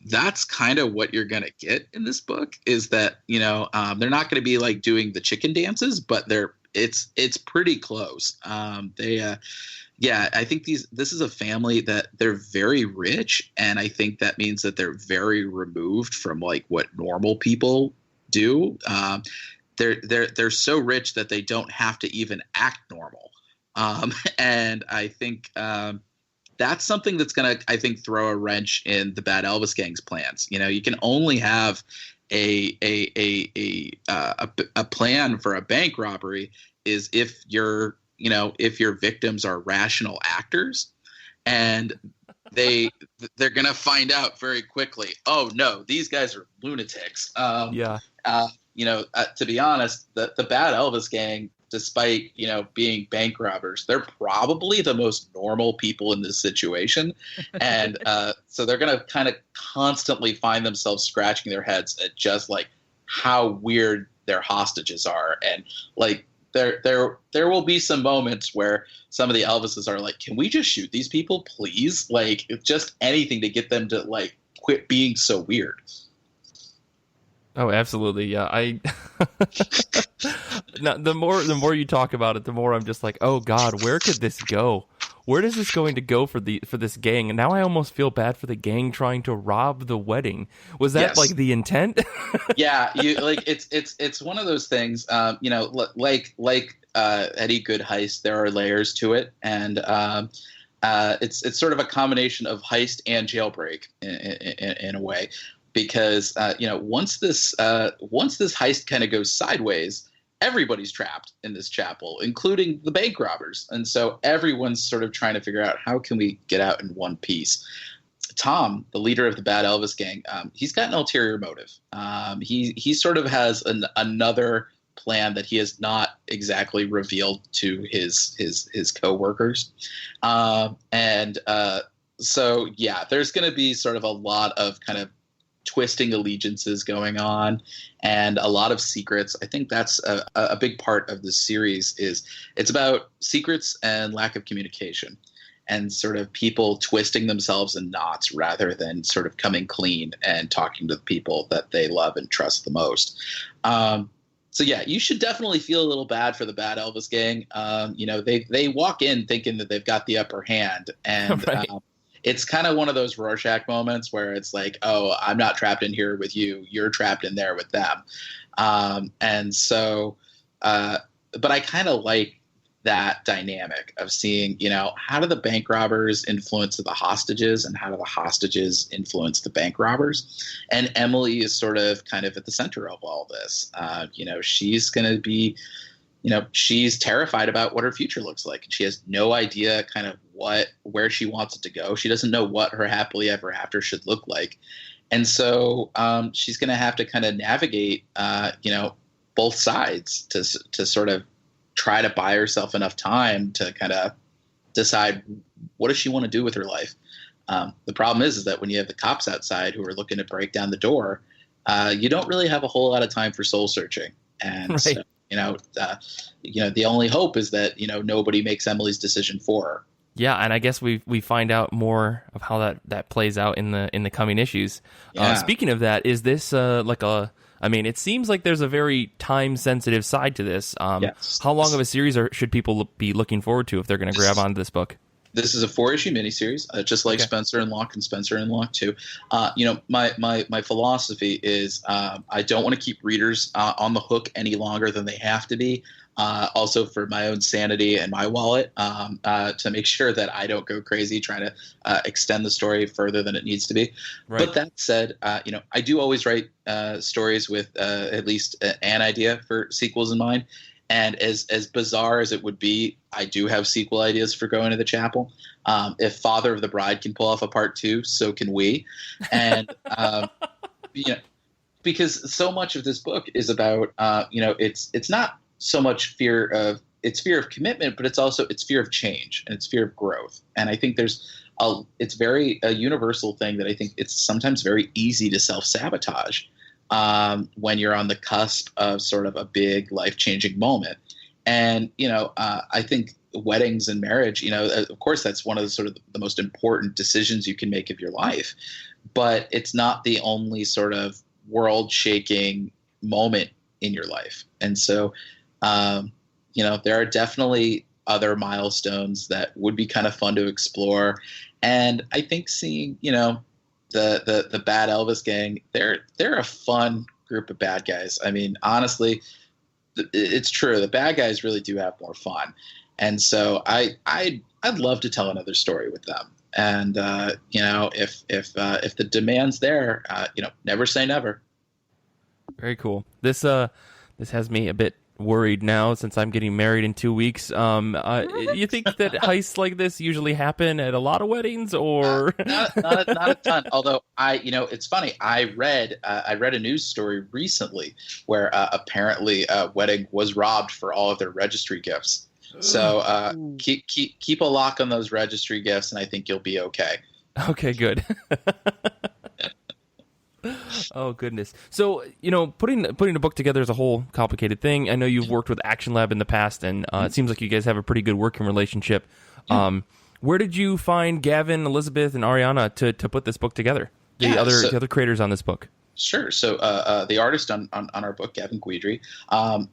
That's kind of what you're going to get in this book, is that, they're not going to be like doing the chicken dances, but it's pretty close. I think this is a family that they're very rich, and I think that means that they're very removed from like what normal people do. They're so rich that they don't have to even act normal. And I think that's something that's going to, I think, throw a wrench in the Bad Elvis Gang's plans. You can only have a plan for a bank robbery is if your victims are rational actors, and they're going to find out very quickly, oh no, these guys are lunatics. To be honest, the Bad Elvis Gang, despite being bank robbers, they're probably the most normal people in this situation, and so they're going to kind of constantly find themselves scratching their heads at just like how weird their hostages are. And like there will be some moments where some of the Elvises are like, can we just shoot these people, please? Like, just anything to get them to like quit being so weird. Oh, absolutely. Yeah. Now, the more you talk about it, the more I'm just like, oh God, where could this go? Where is this going to go for this gang? And now I almost feel bad for the gang trying to rob the wedding. Was that Yes. like the intent? Yeah, you like it's one of those things. Like any good heist, there are layers to it, and it's sort of a combination of heist and jailbreak in a way, because once this heist kind of goes sideways, everybody's trapped in this chapel, including the bank robbers, and so everyone's sort of trying to figure out how can we get out in one piece. Tom, the leader of the Bad Elvis gang, he's got an ulterior motive. He sort of has another plan that he has not exactly revealed to his co-workers. So yeah, there's going to be sort of a lot of kind of twisting allegiances going on and a lot of secrets. I think that's a big part of this series. Is it's about secrets and lack of communication, and sort of people twisting themselves in knots rather than sort of coming clean and talking to the people that they love and trust the most. So yeah, you should definitely feel a little bad for the Bad Elvis gang. They walk in thinking that they've got the upper hand, and Right. It's kind of one of those Rorschach moments where it's like, oh, I'm not trapped in here with you, you're trapped in there with them. But I kind of like that dynamic of seeing, how do the bank robbers influence the hostages, and how do the hostages influence the bank robbers? And Emily is sort of kind of at the center of all this. She's going to be, she's terrified about what her future looks like. She has no idea kind of where she wants it to go. She doesn't know what her happily ever after should look like. And so she's going to have to kind of navigate, both sides to sort of try to buy herself enough time to kind of decide what does she want to do with her life. The problem is that when you have the cops outside who are looking to break down the door, you don't really have a whole lot of time for soul searching. And Right. so, the only hope is that, nobody makes Emily's decision for her. Yeah, and I guess we find out more of how that plays out in the coming issues. Yeah. Speaking of that, is this it seems like there's a very time-sensitive side to this. Yes. How long of a series should people be looking forward to if they're going to grab onto this book? This is a 4-issue miniseries, just like Okay. Spencer and Locke and Spencer and Locke 2. My philosophy is I don't want to keep readers on the hook any longer than they have to be. Also for my own sanity and my wallet, to make sure that I don't go crazy trying to extend the story further than it needs to be. Right. But that said, I do always write stories with at least an idea for sequels in mind. And as bizarre as it would be, I do have sequel ideas for Going to the Chapel. If Father of the Bride can pull off a part 2, so can we. And because so much of this book is about it's not so much fear of commitment, but it's fear of change and it's fear of growth. And I think it's very a universal thing that I think it's sometimes very easy to self-sabotage when you're on the cusp of sort of a big life-changing moment. And, I think weddings and marriage, of course, that's one of the sort of the most important decisions you can make of your life, but it's not the only sort of world-shaking moment in your life. And so, there are definitely other milestones that would be kind of fun to explore. And I think seeing, the Bad Elvis gang, they're a fun group of bad guys. I mean, honestly, it's true. The bad guys really do have more fun. And so I'd love to tell another story with them. And, if the demand's there, never say never. Very cool. This has me a bit worried now since I'm getting married in 2 weeks. You think that heists like this usually happen at a lot of weddings, or not a ton? Although it's funny. I read a news story recently where apparently a wedding was robbed for all of their registry gifts. So keep a lock on those registry gifts, and I think you'll be okay. Okay, good. Oh goodness! So putting a book together is a whole complicated thing. I know you've worked with Action Lab in the past, and it seems like you guys have a pretty good working relationship. Where did you find Gavin, Elizabeth, and Arianna to put this book together? The other creators on this book. Sure. So the artist on our book, Gavin Query,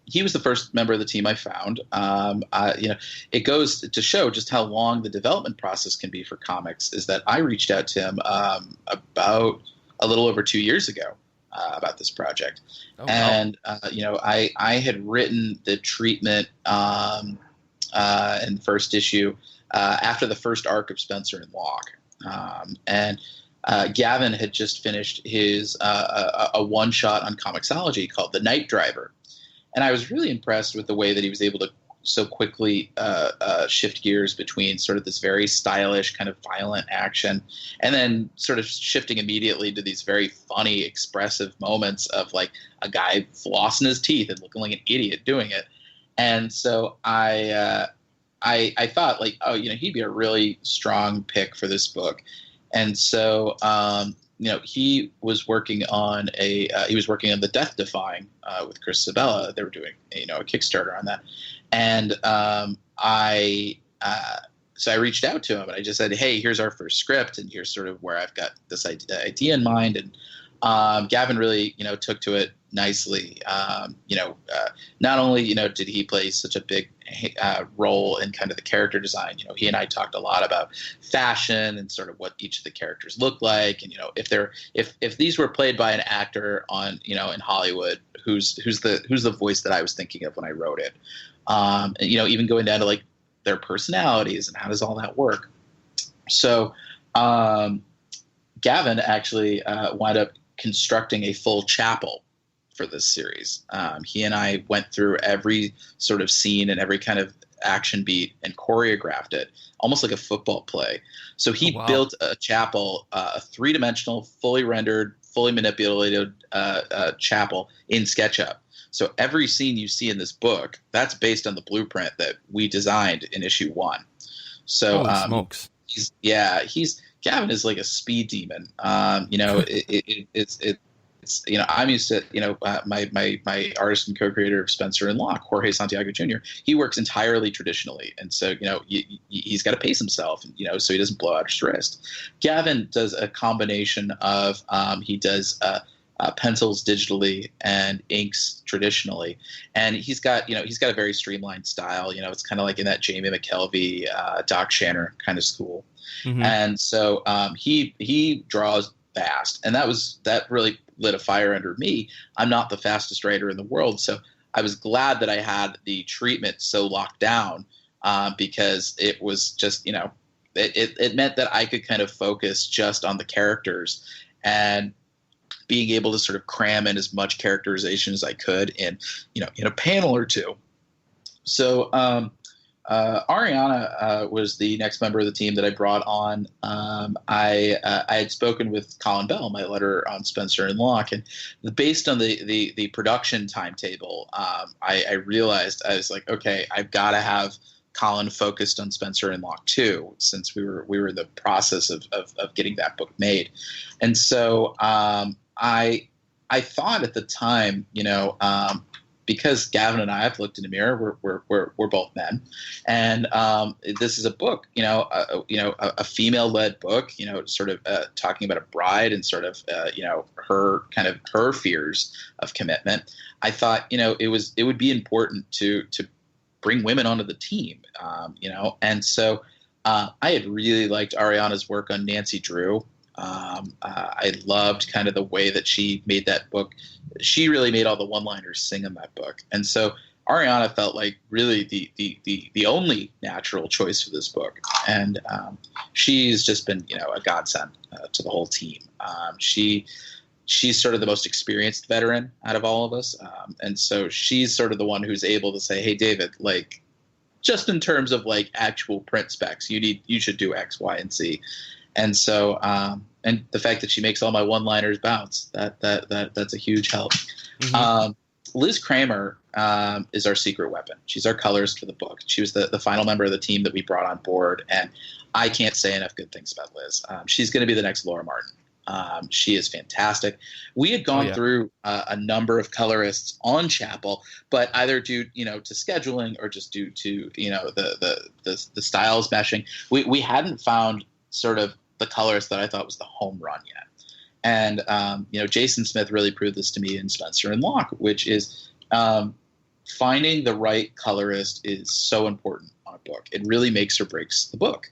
he was the first member of the team I found. It goes to show just how long the development process can be for comics. Is that I reached out to him about a little over 2 years ago about this project, and I had written the treatment in the first issue after the first arc of Spencer and Locke, and Gavin had just finished his a one-shot on Comixology called The Night Driver. And I was really impressed with the way that he was able to so quickly shift gears between sort of this very stylish kind of violent action and then sort of shifting immediately to these very funny, expressive moments of like a guy flossing his teeth and looking like an idiot doing it. And so I thought like, he'd be a really strong pick for this book. And so, he was working on the Death Defying with Chris Sabella. They were doing, a Kickstarter on that. And so I reached out to him and I just said, hey, here's our first script and here's sort of where I've got this idea in mind. And Gavin really, took to it nicely. Not only, did he play such a big role in kind of the character design, he and I talked a lot about fashion and sort of what each of the characters look like. And, if these were played by an actor on, in Hollywood, who's the voice that I was thinking of when I wrote it. And, even going down to like their personalities and how does all that work? So Gavin actually wound up constructing a full chapel for this series. He and I went through every sort of scene and every kind of action beat and choreographed it almost like a football play. So he built a chapel, a three-dimensional, fully rendered, fully manipulated chapel in SketchUp. So every scene you see in this book, that's based on the blueprint that we designed in issue 1. So holy smokes. Gavin is like a speed demon. It's I'm used to, my artist and co-creator of Spencer and Locke, Jorge Santiago Jr., he works entirely traditionally. And so, he's got to pace himself, so he doesn't blow out his wrist. Gavin does a combination of, he does pencils digitally and inks traditionally. And he's got a very streamlined style. It's kind of like in that Jamie McKelvey, Doc Shanner kind of school. Mm-hmm. And so he draws fast. And that really lit a fire under me. I'm not the fastest writer in the world. So I was glad that I had the treatment so locked down because it was just, it meant that I could kind of focus just on the characters and being able to sort of cram in as much characterization as I could in a panel or two. So Arianna was the next member of the team that I brought on. I had spoken with Colin Bell, my letter on Spencer and Locke, and based on the production timetable, I realized I was like, okay, I've got to have Colin focused on Spencer and Locke too, since we were in the process of getting that book made, and so I thought at the time, because Gavin and I have looked in the mirror, we're both men, and this is a book, a female-led book, sort of talking about a bride and sort of her fears of commitment. I thought, it would be important to bring women onto the team, and so I had really liked Arianna's work on Nancy Drew. I loved kind of the way that she made that book. She really made all the one-liners sing in that book. And so Arianna felt like really the only natural choice for this book. And she's just been, a godsend to the whole team. She's sort of the most experienced veteran out of all of us. And so she's sort of the one who's able to say, hey, David, like, just in terms of like actual print specs, you should do X, Y, and Z. And so, and the fact that she makes all my one-liners bounce, that's a huge help. Mm-hmm. Liz Cramer is our secret weapon. She's our colorist for the book. She was the final member of the team that we brought on board, and I can't say enough good things about Liz. She's going to be the next Laura Martin. She is fantastic. We had gone through a number of colorists on Chapel, but either due, to scheduling or just due to, the styles meshing, we hadn't found sort of the colorist that I thought was the home run yet. And, Jason Smith really proved this to me in Spencer and Locke, which is finding the right colorist is so important on a book. It really makes or breaks the book,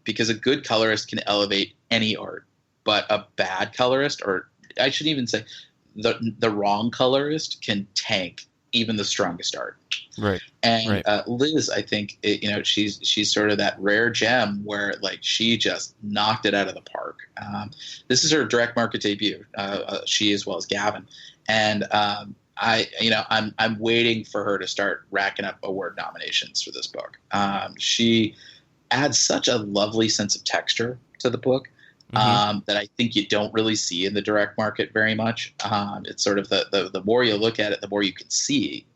because a good colorist can elevate any art, but a bad colorist, or I should even say the wrong colorist, can tank even the strongest art. Right. And Liz, I think, she's sort of that rare gem where she just knocked it out of the park. This is her direct market debut. She as well as Gavin, and I'm waiting for her to start racking up award nominations for this book. She adds such a lovely sense of texture to the book. That I think you don't really see in the direct market very much. It's sort of the more you look at it, the more you can see.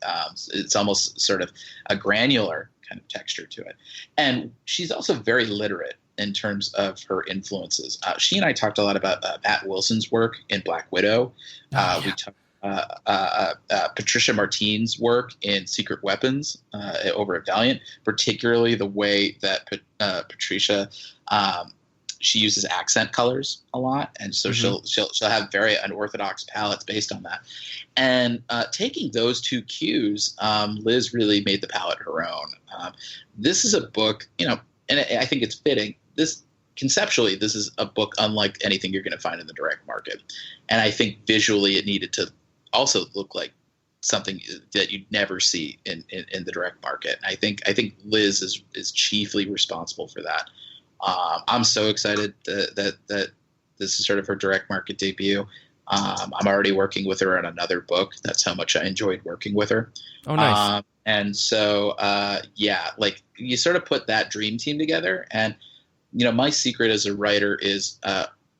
It's almost sort of a granular kind of texture to it. And she's also very literate in terms of her influences. She and I talked a lot about Matt Wilson's work in Black Widow. We talked Patricia Martine's work in Secret Weapons over at Valiant, particularly the way that Patricia she uses accent colors a lot, and so she'll have very unorthodox palettes based on that. And taking those two cues, Liz really made the palette her own. This is a book, and I think it's fitting. Conceptually, this is a book unlike anything you're going to find in the direct market, and I think visually it needed to also look like something that you'd never see in the direct market. I think Liz is chiefly responsible for that. I'm so excited that this is sort of her direct market debut. I'm already working with her on another book. That's how much I enjoyed working with her. Oh, nice. And so, you sort of put that dream team together. And, my secret as a writer is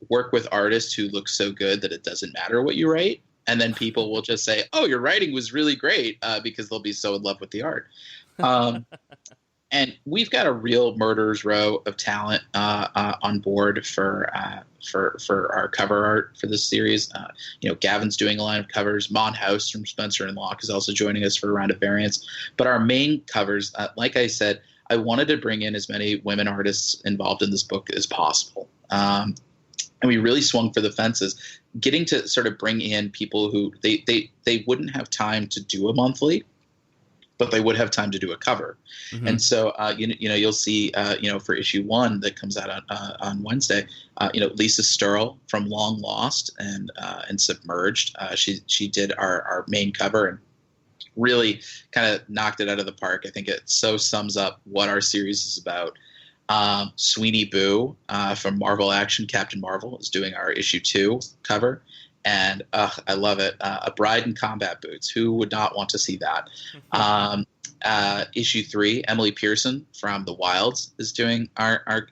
work with artists who look so good that it doesn't matter what you write. And then people will just say, oh, your writing was really great, because they'll be so in love with the art. And we've got a real murderer's row of talent on board for our cover art for this series. Gavin's doing a line of covers. Mon House from Spencer and Locke is also joining us for a round of variants. But our main covers, like I said, I wanted to bring in as many women artists involved in this book as possible. And we really swung for the fences, getting to sort of bring in people who they wouldn't have time to do a monthly, but they would have time to do a cover. And so, you'll see, for issue 1 that comes out on Wednesday, Lisa Sturl from Long Lost and Submerged. She did our main cover and really kind of knocked it out of the park. I think it so sums up what our series is about. Sweeney Boo from Marvel Action, Captain Marvel, is doing our issue 2 cover. And I love it. A Bride in Combat Boots. Who would not want to see that? Issue 3, Emily Pearson from The Wilds is doing our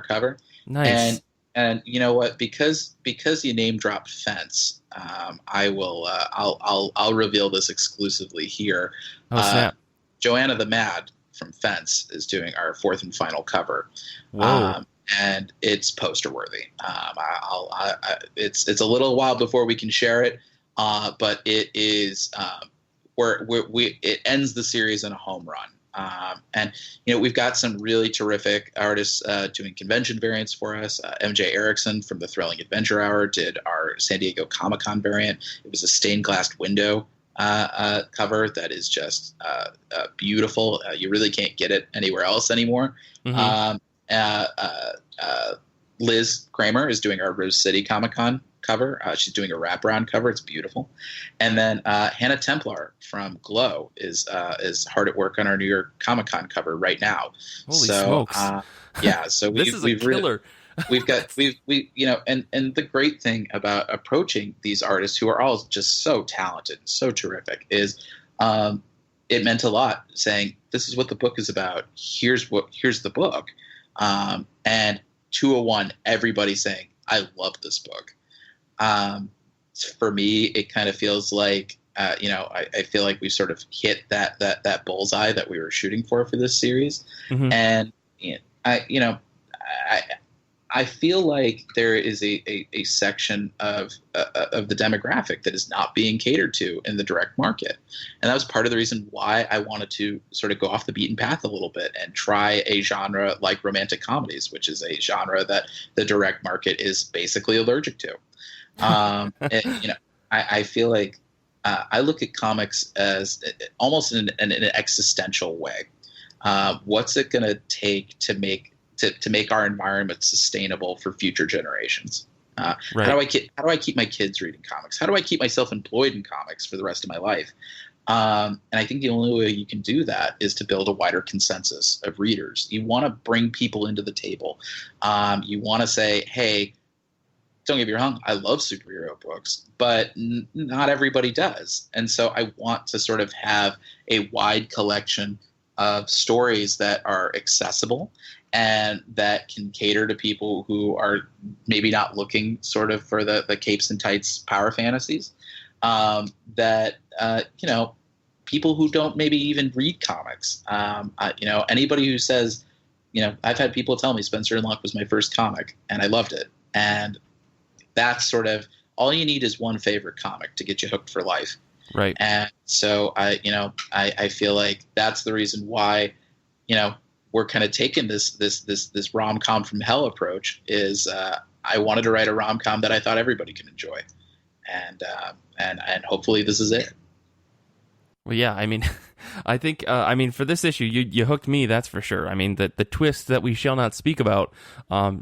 cover. Nice. And you know what? Because you name dropped Fence, I'll reveal this exclusively here. Oh, snap. Joanna the Mad from Fence is doing our 4th and final cover. Whoa. And it's poster worthy. It's a little while before we can share it, but it is it ends the series in a home run. And we've got some really terrific artists doing convention variants for us. MJ Erickson from the Thrilling Adventure Hour did our San Diego Comic-Con variant. It was a stained glass window cover that is just beautiful. You really can't get it anywhere else anymore. Liz Cramer is doing our Rose City Comic-Con cover. She's doing a wraparound cover. It's beautiful. And then Hannah Templar from Glow is hard at work on our New York Comic-Con cover right now. Holy smokes. So this is a killer. We've and the great thing about approaching these artists who are all just so talented, so terrific, is it meant a lot saying, this is what the book is about. Here's the book. And 201, everybody saying, I love this book. For me, it kind of feels like, I feel like we sort of hit that bullseye that we were shooting for this series. And I feel like there is a section of the demographic that is not being catered to in the direct market. And that was part of the reason why I wanted to sort of go off the beaten path a little bit and try a genre like romantic comedies, which is a genre that the direct market is basically allergic to. I feel like I look at comics as almost in an existential way. What's it going to take to make our environment sustainable for future generations? Right. How do I keep my kids reading comics? How do I keep myself employed in comics for the rest of my life? And I think the only way you can do that is to build a wider consensus of readers. You want to bring people into the table. You want to say, hey, don't get me wrong, I love superhero books, but not everybody does. And so I want to sort of have a wide collection of stories that are accessible and that can cater to people who are maybe not looking sort of for the capes and tights power fantasies. People who don't maybe even read comics. Anybody who says, I've had people tell me Spencer and Locke was my first comic and I loved it. And that's sort of all you need is one favorite comic to get you hooked for life. Right. And so I feel like that's the reason why, we're kind of taking this rom-com from hell approach is I wanted to write a rom-com that I thought everybody could enjoy. And hopefully this is it. Well, yeah, I mean, I think, for this issue, you hooked me, that's for sure. I mean, the twist that we shall not speak about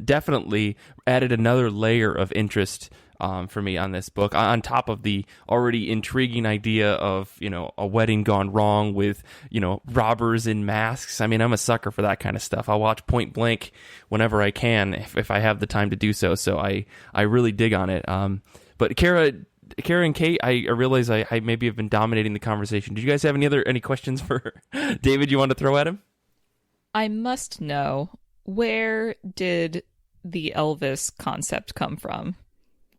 definitely added another layer of interest for me on this book, on top of the already intriguing idea of, a wedding gone wrong with, robbers in masks. I mean, I'm a sucker for that kind of stuff. I'll watch Point Blank whenever I can, if I have the time to do so. So I really dig on it. But Kara and Kate, I realize I maybe have been dominating the conversation. Did you guys have any questions for David you want to throw at him? I must know, where did the Elvis concept come from?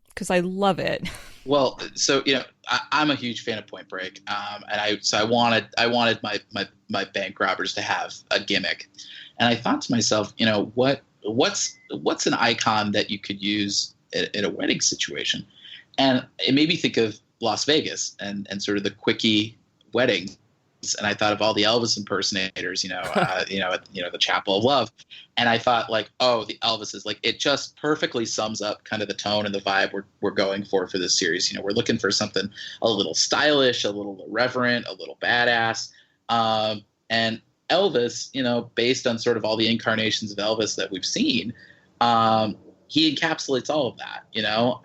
Because I love it. Well, so I'm a huge fan of Point Break, and I wanted my bank robbers to have a gimmick, and I thought to myself, what's an icon that you could use in a wedding situation? And it made me think of Las Vegas and sort of the quickie weddings. And I thought of all the Elvis impersonators, the Chapel of Love. And I thought the Elvis is it just perfectly sums up kind of the tone and the vibe we're going for this series. We're looking for something a little stylish, a little irreverent, a little badass. And Elvis, based on sort of all the incarnations of Elvis that we've seen, he encapsulates all of that,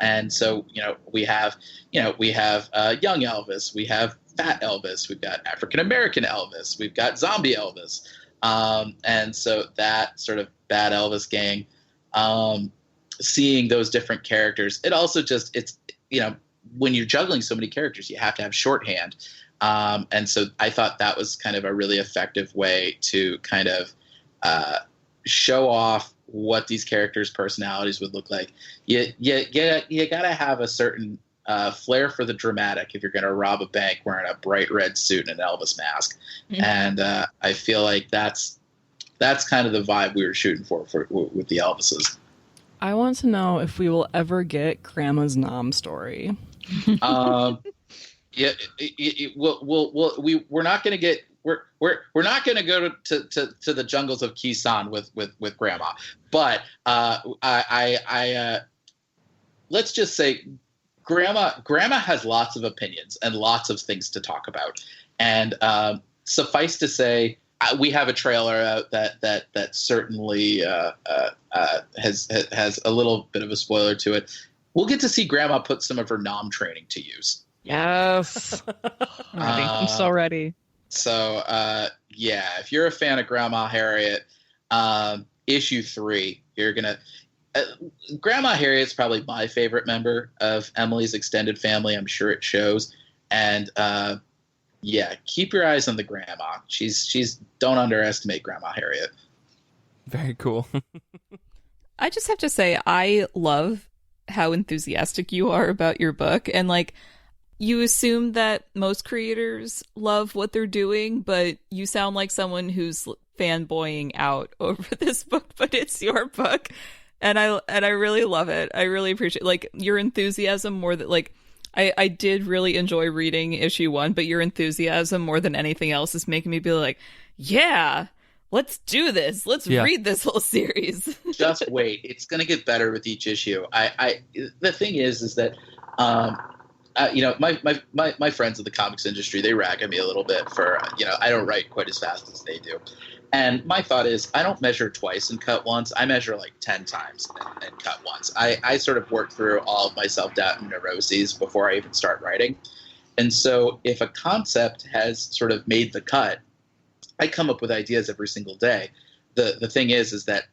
and so, we have young Elvis, we have fat Elvis, we've got African-American Elvis, we've got zombie Elvis. And so that sort of bad Elvis gang, seeing those different characters, it also when you're juggling so many characters, you have to have shorthand. And so I thought that was kind of a really effective way to kind of show off what these characters' personalities would look like. You gotta have a certain flair for the dramatic if you're gonna rob a bank wearing a bright red suit and an Elvis mask. Mm-hmm. And I feel like that's kind of the vibe we were shooting for with the Elvises. I want to know if we will ever get Grandma's Nom story. Yeah, we're not going to get. We're not going to go to the jungles of Kisan with Grandma, but I let's just say Grandma has lots of opinions and lots of things to talk about, and suffice to say, we have a trailer out that certainly has a little bit of a spoiler to it. We'll get to see Grandma put some of her nom training to use. Yes, I'm so ready. So, if you're a fan of Grandma Harriet, issue 3, you're gonna. Grandma Harriet's probably my favorite member of Emily's extended family. I'm sure it shows, and keep your eyes on the grandma. She's don't underestimate Grandma Harriet. Very cool. I just have to say, I love how enthusiastic you are about your book, and you assume that most creators love what they're doing, but you sound like someone who's fanboying out over this book, but it's your book. and I really love it. I really appreciate like your enthusiasm more than like I did really enjoy reading issue 1, but your enthusiasm more than anything else is making me be like, yeah, let's do this. Let's read this whole series. Just wait. It's going to get better with each issue. The thing is that, my friends in the comics industry, they rag at me a little bit for, I don't write quite as fast as they do. And my thought is, I don't measure twice and cut once. I measure like 10 times and cut once. I sort of work through all of my self-doubt and neuroses before I even start writing. And so if a concept has sort of made the cut, I come up with ideas every single day. The thing is that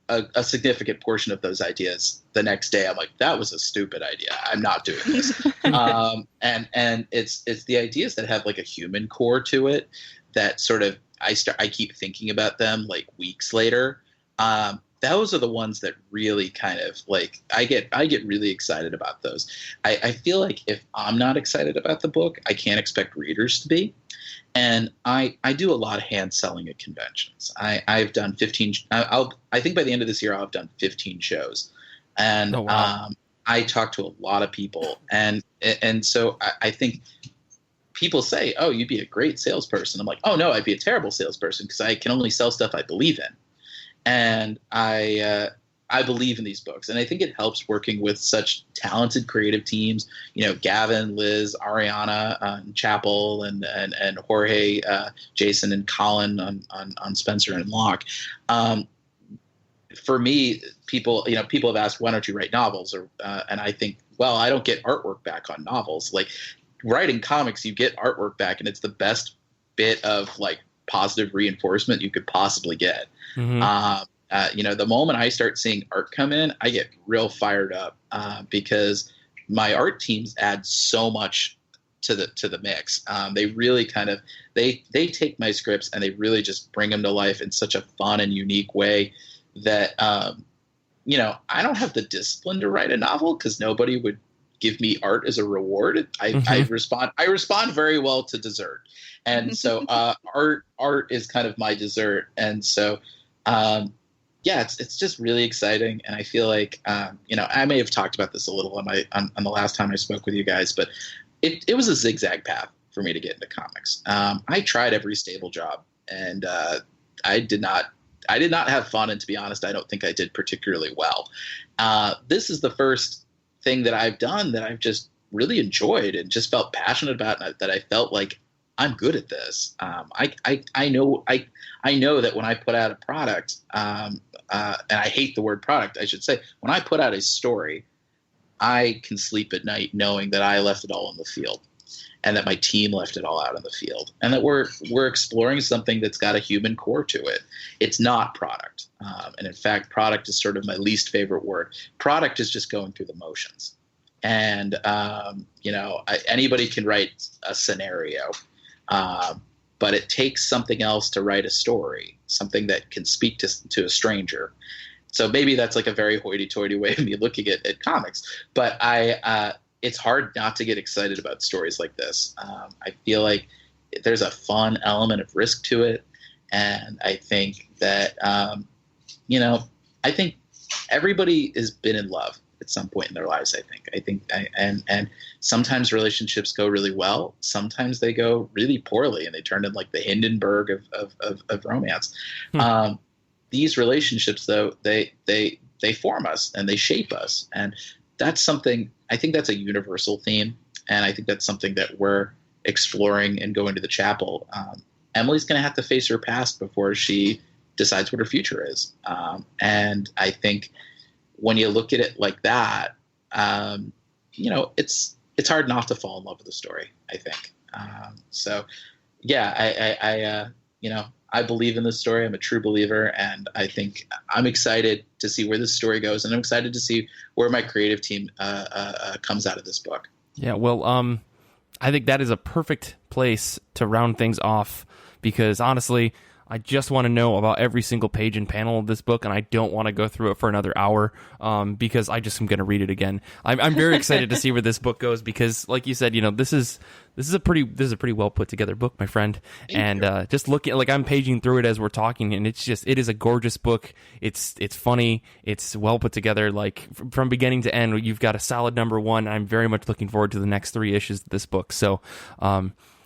a significant portion of those ideas, the next day, I'm like, that was a stupid idea. I'm not doing this. And it's the ideas that have like a human core to it that sort of I keep thinking about them like weeks later. Those are the ones that really kind of like I get really excited about those. I feel like if I'm not excited about the book, I can't expect readers to be. And I do a lot of hand selling at conventions. I've done 15. I think by the end of this year I'll have done 15 shows, and I talk to a lot of people, and so I think people say, "Oh, you'd be a great salesperson." I'm like, "Oh no, I'd be a terrible salesperson because I can only sell stuff I believe in," and I believe in these books, and I think it helps working with such talented creative teams. Gavin, Liz, Arianna, Chapel, and Jorge, Jason, and Colin on Spencer and Locke. For me, people have asked, why don't you write novels? And I think, well, I don't get artwork back on novels. Like writing comics, you get artwork back, and it's the best bit of like positive reinforcement you could possibly get. Mm-hmm. The moment I start seeing art come in, I get real fired up because my art teams add so much to the mix. They really kind of they take my scripts and they really just bring them to life in such a fun and unique way that I don't have the discipline to write a novel because nobody would give me art as a reward. I respond very well to dessert, and so art is kind of my dessert, and so. It's just really exciting, and I feel like I may have talked about this a little on the last time I spoke with you guys, but it was a zigzag path for me to get into comics. I tried every stable job, and I did not have fun, and to be honest, I don't think I did particularly well. This is the first thing that I've done that I've just really enjoyed and just felt passionate about, and that I felt like I'm good at this. I know that when I put out a product, and I hate the word product, I should say, when I put out a story, I can sleep at night knowing that I left it all in the field, and that my team left it all out in the field, and that we're exploring something that's got a human core to it. It's not product, and in fact, product is sort of my least favorite word. Product is just going through the motions, and anybody can write a scenario. But it takes something else to write a story, something that can speak to a stranger. So maybe that's like a very hoity-toity way of me looking at comics. But it's hard not to get excited about stories like this. I feel like there's a fun element of risk to it. And I think that, I think everybody has been in love at some point in their lives. And sometimes relationships go really well. Sometimes they go really poorly, and they turn into like the Hindenburg of romance. These relationships, though, they form us and they shape us, and that's something. I think that's a universal theme, and I think that's something that we're exploring and going to the chapel. Emily's going to have to face her past before she decides what her future is, and I think. When you look at it like that, it's hard not to fall in love with the story, I think. I believe in this story. I'm a true believer, and I think I'm excited to see where this story goes, and I'm excited to see where my creative team comes out of this book. Yeah, well, I think that is a perfect place to round things off because honestly, I just want to know about every single page and panel of this book, and I don't want to go through it for another hour because I just am going to read it again. I'm very excited to see where this book goes because, like you said, this is a pretty well put together book, my friend. And just looking, like I'm paging through it as we're talking, and it is a gorgeous book. It's funny, it's well put together. Like from beginning to end, you've got a solid number one. I'm very much looking forward to the next 3 issues of this book. So,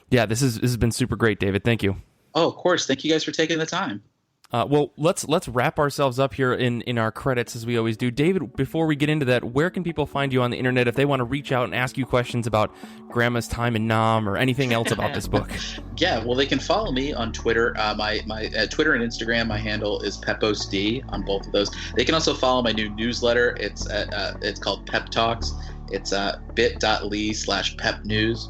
this has been super great, David. Thank you. Oh, of course. Thank you guys for taking the time. Well, let's wrap ourselves up here in our credits as we always do. David, before we get into that, where can people find you on the internet if they want to reach out and ask you questions about Grandma's time in Nam or anything else about this book? Yeah, well, they can follow me on Twitter. My Twitter and Instagram, my handle is Pepose D on both of those. They can also follow my new newsletter. It's called Pep Talks. It's bit.ly/Pep News.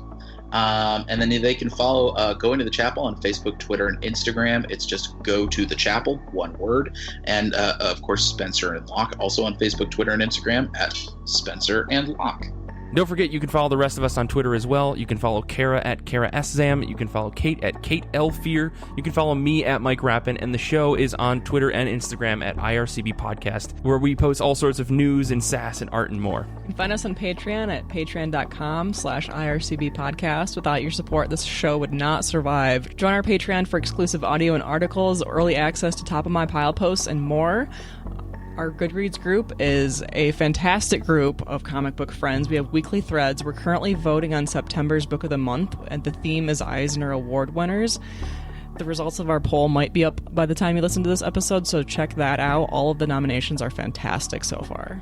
And then they can follow Going to the Chapel on Facebook, Twitter, and Instagram. It's just Go to the Chapel, one word. And, of course, Spencer and Locke, also on Facebook, Twitter, and Instagram at Spencer and Locke. Don't forget, you can follow the rest of us on Twitter as well. You can follow Kara at Kara SZam. You can follow Kait at Kait L. Fear. You can follow me at Mike Rappin. And the show is on Twitter and Instagram at IRCB Podcast, where we post all sorts of news and sass and art and more. You can find us on Patreon at patreon.com/IRCB Podcast. Without your support, this show would not survive. Join our Patreon for exclusive audio and articles, early access to top of my pile posts, and more. Our Goodreads group is a fantastic group of comic book friends. We have weekly threads. We're currently voting on September's Book of the Month, and the theme is Eisner Award winners. The results of our poll might be up by the time you listen to this episode, so check that out. All of the nominations are fantastic so far.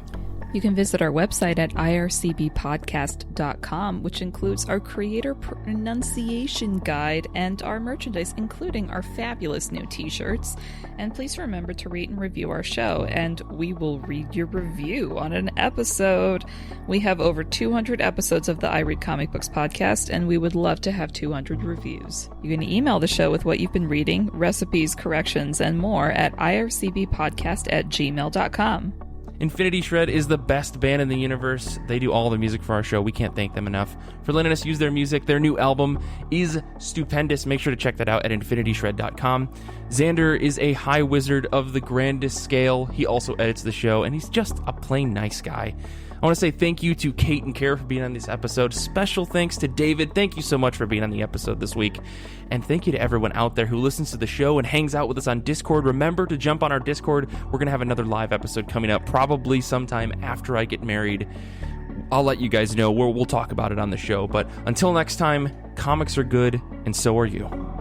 You can visit our website at ircbpodcast.com, which includes our creator pronunciation guide and our merchandise, including our fabulous new t-shirts. And please remember to rate and review our show, and we will read your review on an episode. We have over 200 episodes of the I Read Comic Books podcast, and we would love to have 200 reviews. You can email the show with what you've been reading, recipes, corrections, and more at ircbpodcast@gmail.com. Infinity Shred is the best band in the universe. They do all the music for our show. We can't thank them enough for letting us use their music. Their new album is stupendous. Make sure to check that out at infinityshred.com. Xander is a high wizard of the grandest scale. He also edits the show, and he's just a plain nice guy. I want to say thank you to Kait and Kara for being on this episode. Special thanks to David. Thank you so much for being on the episode this week. And thank you to everyone out there who listens to the show and hangs out with us on Discord. Remember to jump on our Discord. We're going to have another live episode coming up probably sometime after I get married. I'll let you guys know. We'll talk about it on the show. But until next time, comics are good, and so are you.